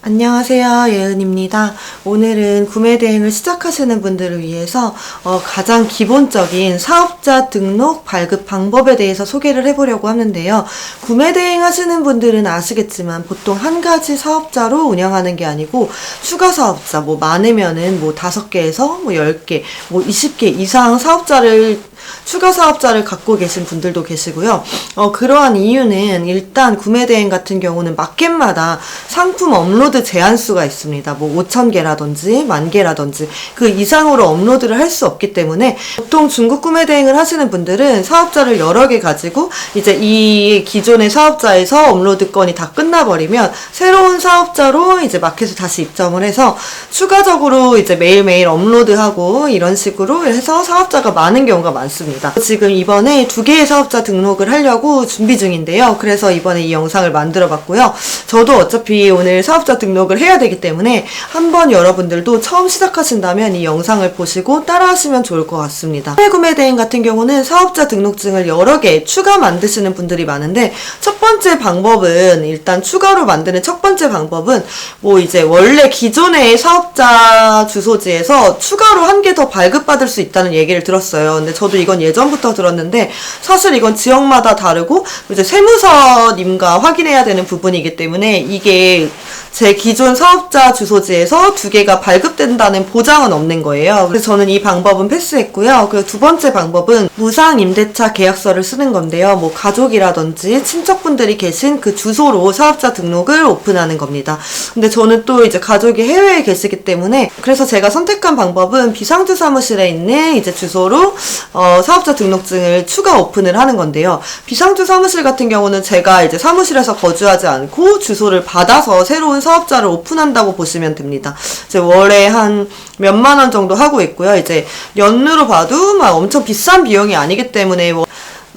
안녕하세요. 예은입니다. 오늘은 구매 대행을 시작하시는 분들을 위해서 가장 기본적인 사업자 등록 발급 방법에 대해서 소개를 해보려고 하는데요. 구매 대행 하시는 분들은 아시겠지만 보통 한 가지 사업자로 운영하는 게 아니고 추가 사업자, 많으면은 5개에서 10개, 20개 이상 추가 사업자를 갖고 계신 분들도 계시고요. 그러한 이유는 일단 구매 대행 같은 경우는 마켓마다 상품 업로드 제한수가 있습니다. 5,000개라든지 10,000개라든지 그 이상으로 업로드를 할 수 없기 때문에 보통 중국 구매 대행을 하시는 분들은 사업자를 여러 개 가지고 이제 이 기존의 사업자에서 업로드 건이 다 끝나버리면 새로운 사업자로 이제 마켓에 다시 입점을 해서 추가적으로 이제 매일매일 업로드하고 이런 식으로 해서 사업자가 많은 경우가 많습니다. 지금 이번에 2개의 사업자 등록을 하려고 준비 중인데요. 그래서 이번에 이 영상을 만들어 봤고요. 저도 어차피 오늘 사업자 등록을 해야 되기 때문에 한번 여러분들도 처음 시작하신다면 이 영상을 보시고 따라 하시면 좋을 것 같습니다. 해외 구매 대행 같은 경우는 사업자 등록증을 여러 개 추가 만드시는 분들이 많은데 첫 번째 방법은 일단 추가로 만드는 첫 번째 방법은 이제 원래 기존의 사업자 주소지에서 추가로 한 개 더 발급받을 수 있다는 얘기를 들었어요. 근데 저도 이건 예전부터 들었는데 사실 이건 지역마다 다르고 이제 세무서님과 확인해야 되는 부분이기 때문에 이게 제 기존 사업자 주소지에서 2개가 발급된다는 보장은 없는 거예요. 그래서 저는 이 방법은 패스했고요. 그리고 두 번째 방법은 무상 임대차 계약서를 쓰는 건데요. 가족이라든지 친척분들이 계신 그 주소로 사업자 등록을 오픈하는 겁니다. 근데 저는 또 이제 가족이 해외에 계시기 때문에 그래서 제가 선택한 방법은 비상주 사무실에 있는 이제 주소로 사업자 등록증을 추가 오픈을 하는 건데요. 비상주 사무실 같은 경우는 제가 이제 사무실에서 거주하지 않고 주소를 받아서 새로운 사업자를 오픈한다고 보시면 됩니다. 이제 월에 한 몇만 원 정도 하고 있고요. 이제 연으로 봐도 막 엄청 비싼 비용이 아니기 때문에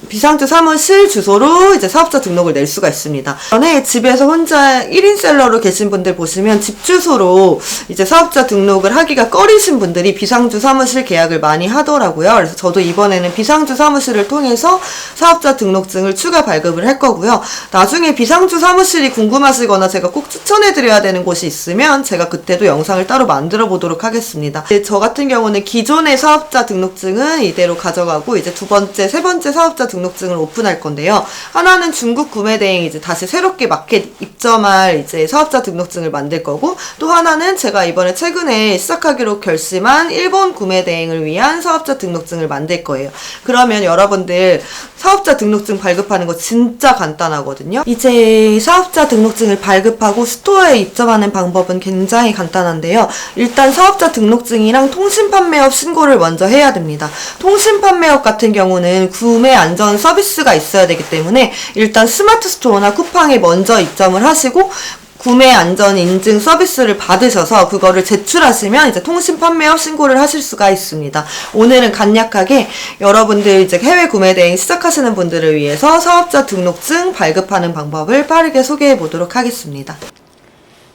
비상주 사무실 주소로 이제 사업자 등록을 낼 수가 있습니다. 전에 집에서 혼자 1인 셀러로 계신 분들 보시면 집 주소로 이제 사업자 등록을 하기가 꺼리신 분들이 비상주 사무실 계약을 많이 하더라고요. 그래서 저도 이번에는 비상주 사무실을 통해서 사업자 등록증을 추가 발급을 할 거고요. 나중에 비상주 사무실이 궁금하시거나 제가 꼭 추천해드려야 되는 곳이 있으면 제가 그때도 영상을 따로 만들어 보도록 하겠습니다. 저 같은 경우는 기존의 사업자 등록증은 이대로 가져가고 이제 두 번째, 세 번째 사업자 등록증을 오픈할 건데요. 하나는 중국 구매 대행 이제 다시 새롭게 마켓 입점할 이제 사업자 등록증을 만들 거고 또 하나는 제가 이번에 최근에 시작하기로 결심한 일본 구매 대행을 위한 사업자 등록증을 만들 거예요. 그러면 여러분들 사업자 등록증 발급하는 거 진짜 간단하거든요. 이제 사업자 등록증을 발급하고 스토어에 입점하는 방법은 굉장히 간단한데요. 일단 사업자 등록증이랑 통신판매업 신고를 먼저 해야 됩니다. 통신판매업 같은 경우는 구매 안전 서비스가 있어야 되기 때문에 일단 스마트 스토어나 쿠팡에 먼저 입점을 하시고 구매 안전 인증 서비스를 받으셔서 그거를 제출하시면 이제 통신 판매업 신고를 하실 수가 있습니다. 오늘은 간략하게 여러분들 이제 해외 구매 대행 시작하시는 분들을 위해서 사업자 등록증 발급하는 방법을 빠르게 소개해 보도록 하겠습니다.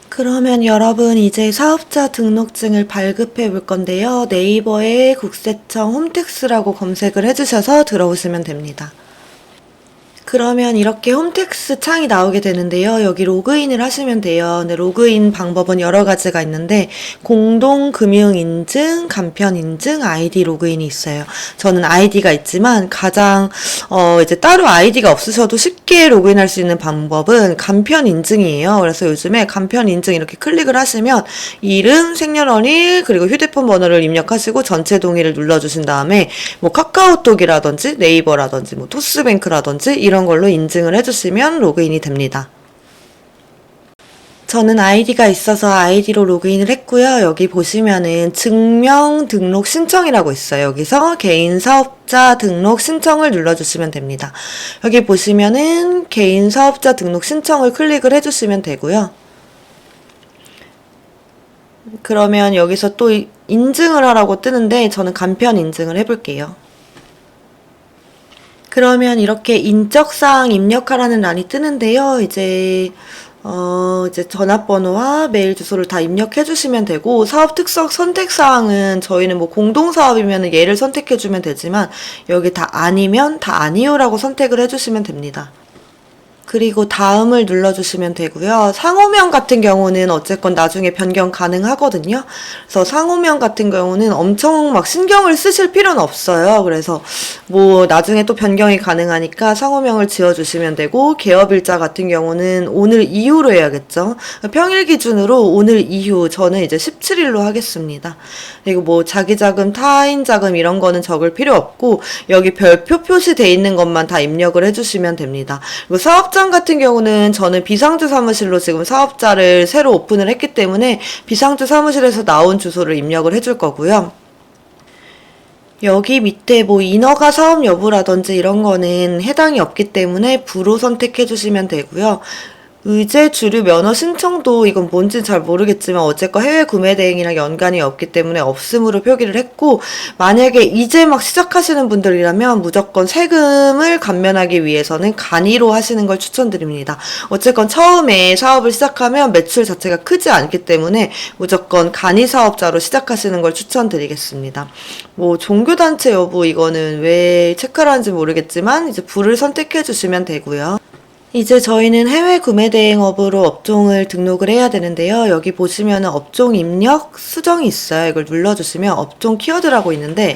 그러면 여러분 이제 사업자 등록증을 발급해 볼 건데요. 네이버에 국세청 홈택스라고 검색을 해주셔서 들어오시면 됩니다. 그러면 이렇게 홈택스 창이 나오게 되는데요. 여기 로그인을 하시면 돼요. 근데 로그인 방법은 여러 가지가 있는데 공동금융인증, 간편인증, 아이디 로그인이 있어요. 저는 아이디가 있지만 가장 이제 따로 아이디가 없으셔도 쉽게 로그인할 수 있는 방법은 간편인증이에요. 그래서 요즘에 간편인증 이렇게 클릭을 하시면 이름, 생년월일, 그리고 휴대폰 번호를 입력하시고 전체 동의를 눌러주신 다음에 카카오톡이라든지 네이버라든지 토스뱅크라든지 이런 걸로 인증을 해주시면 로그인이 됩니다. 저는 아이디가 있어서 아이디로 로그인을 했고요. 여기 보시면은 증명 등록 신청이라고 있어요. 여기서 개인 사업자 등록 신청을 눌러주시면 됩니다. 여기 보시면은 개인 사업자 등록 신청을 클릭을 해주시면 되고요. 그러면 여기서 또 인증을 하라고 뜨는데 저는 간편 인증을 해볼게요. 그러면 이렇게 인적사항 입력하라는 란이 뜨는데요. 이제 전화번호와 메일 주소를 다 입력해 주시면 되고, 사업 특성 선택사항은 저희는 공동사업이면 얘를 선택해 주면 되지만, 여기 다 아니면 다 아니요라고 선택을 해 주시면 됩니다. 그리고 다음을 눌러주시면 되고요. 상호명 같은 경우는 어쨌건 나중에 변경 가능하거든요. 그래서 상호명 같은 경우는 엄청 막 신경을 쓰실 필요는 없어요. 그래서 뭐 나중에 또 변경이 가능하니까 상호명을 지어주시면 되고, 개업일자 같은 경우는 오늘 이후로 해야겠죠. 평일 기준으로 오늘 이후, 저는 이제 17일로 하겠습니다. 그리고 뭐 자기자금, 타인자금 이런 거는 적을 필요 없고, 여기 별표 표시돼 있는 것만 다 입력을 해주시면 됩니다. 그리고 사업장 같은 경우는 저는 비상주 사무실로 지금 사업자를 새로 오픈을 했기 때문에 비상주 사무실에서 나온 주소를 입력을 해줄 거고요. 여기 밑에 뭐 인허가 사업 여부라든지 이런 거는 해당이 없기 때문에 부로 선택해 주시면 되고요. 의제 주류 면허 신청도 이건 뭔지 잘 모르겠지만 어쨌건 해외 구매 대행이랑 연관이 없기 때문에 없음으로 표기를 했고, 만약에 이제 막 시작하시는 분들이라면 무조건 세금을 감면하기 위해서는 간이로 하시는 걸 추천드립니다. 어쨌건 처음에 사업을 시작하면 매출 자체가 크지 않기 때문에 무조건 간이 사업자로 시작하시는 걸 추천드리겠습니다. 뭐 종교단체 여부 이거는 왜 체크를 하는지 모르겠지만 이제 부를 선택해 주시면 되고요. 이제 저희는 해외 구매 대행업으로 업종을 등록을 해야 되는데요. 여기 보시면은 업종 입력 수정이 있어요. 이걸 눌러주시면 업종 키워드라고 있는데,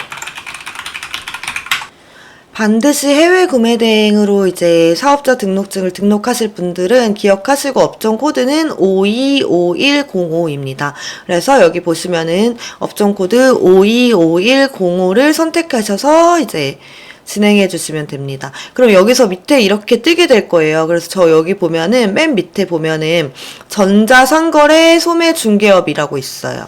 반드시 해외 구매 대행으로 이제 사업자 등록증을 등록하실 분들은 기억하시고 업종 코드는 525105입니다. 그래서 여기 보시면은 업종 코드 525105를 선택하셔서 이제 진행해 주시면 됩니다. 그럼 여기서 밑에 이렇게 뜨게 될 거예요. 그래서 저 여기 보면은 맨 밑에 보면은 전자상거래 소매중개업이라고 있어요.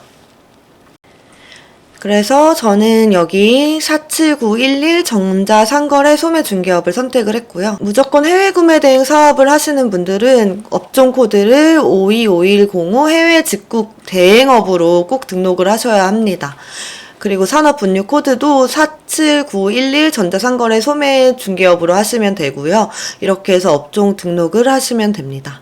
그래서 저는 여기 47911 전자상거래 소매중개업을 선택을 했고요. 무조건 해외 구매 대행 사업을 하시는 분들은 업종 코드를 525105 해외 직구 대행업으로 꼭 등록을 하셔야 합니다. 그리고 산업분류 코드도 47911 전자상거래 소매중개업으로 하시면 되고요. 이렇게 해서 업종 등록을 하시면 됩니다.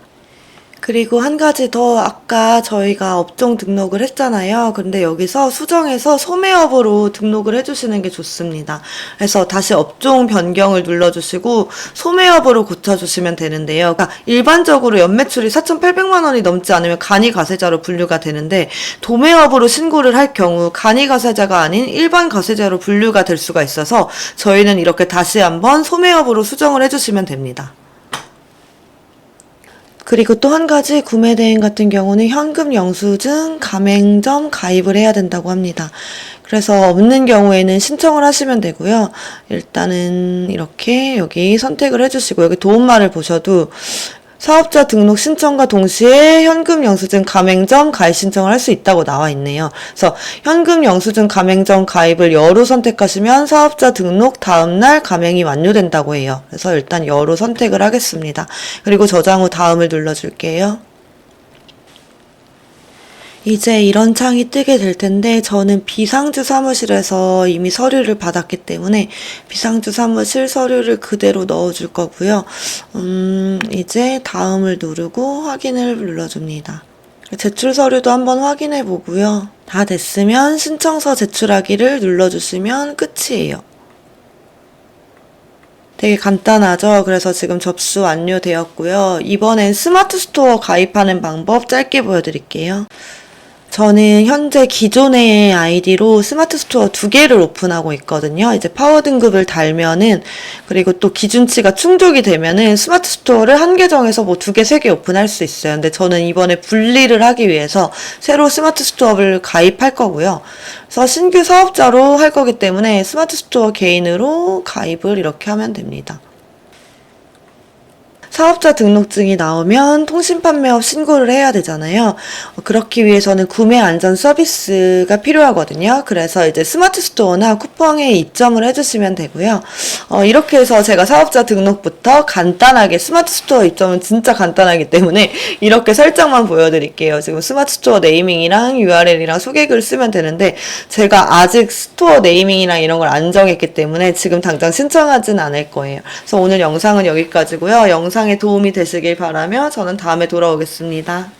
그리고 한 가지 더, 아까 저희가 업종 등록을 했잖아요. 근데 여기서 수정해서 소매업으로 등록을 해주시는 게 좋습니다. 그래서 다시 업종 변경을 눌러주시고 소매업으로 고쳐주시면 되는데요. 그러니까 일반적으로 연매출이 4,800만 원이 넘지 않으면 간이가세자로 분류가 되는데, 도매업으로 신고를 할 경우 간이가세자가 아닌 일반 가세자로 분류가 될 수가 있어서 저희는 이렇게 다시 한번 소매업으로 수정을 해주시면 됩니다. 그리고 또 한 가지 구매 대행 같은 경우는 현금 영수증, 가맹점 가입을 해야 된다고 합니다. 그래서 없는 경우에는 신청을 하시면 되고요. 일단은 이렇게 여기 선택을 해주시고, 여기 도움말을 보셔도 사업자 등록 신청과 동시에 현금 영수증 가맹점 가입 신청을 할 수 있다고 나와 있네요. 그래서 현금 영수증 가맹점 가입을 여로 선택하시면 사업자 등록 다음날 가맹이 완료된다고 해요. 그래서 일단 여로 선택을 하겠습니다. 그리고 저장 후 다음을 눌러줄게요. 이제 이런 창이 뜨게 될 텐데, 저는 비상주 사무실에서 이미 서류를 받았기 때문에 비상주 사무실 서류를 그대로 넣어줄 거고요. 이제 다음을 누르고 확인을 눌러줍니다. 제출 서류도 한번 확인해 보고요. 다 됐으면 신청서 제출하기를 눌러주시면 끝이에요. 되게 간단하죠? 그래서 지금 접수 완료되었고요. 이번엔 스마트 스토어 가입하는 방법 짧게 보여드릴게요. 저는 현재 기존의 아이디로 스마트 스토어 2개를 오픈하고 있거든요. 이제 파워 등급을 달면은, 그리고 또 기준치가 충족이 되면은 스마트 스토어를 1개 정해서 뭐 2개, 3개 오픈할 수 있어요. 근데 저는 이번에 분리를 하기 위해서 새로 스마트 스토어를 가입할 거고요. 그래서 신규 사업자로 할 거기 때문에 스마트 스토어 개인으로 가입을 이렇게 하면 됩니다. 사업자 등록증이 나오면 통신판매업 신고를 해야 되잖아요. 그렇기 위해서는 구매 안전 서비스가 필요하거든요. 그래서 이제 스마트 스토어나 쿠팡에 입점을 해주시면 되고요. 이렇게 해서 제가 사업자 등록부터 간단하게, 스마트 스토어 입점은 진짜 간단하기 때문에 이렇게 설정만 보여드릴게요. 지금 스마트 스토어 네이밍이랑 URL이랑 소개글 쓰면 되는데, 제가 아직 스토어 네이밍이랑 이런 걸 안 정했기 때문에 지금 당장 신청하진 않을 거예요. 그래서 오늘 영상은 여기까지고요. 영상에 도움이 되시길 바라며 저는 다음에 돌아오겠습니다.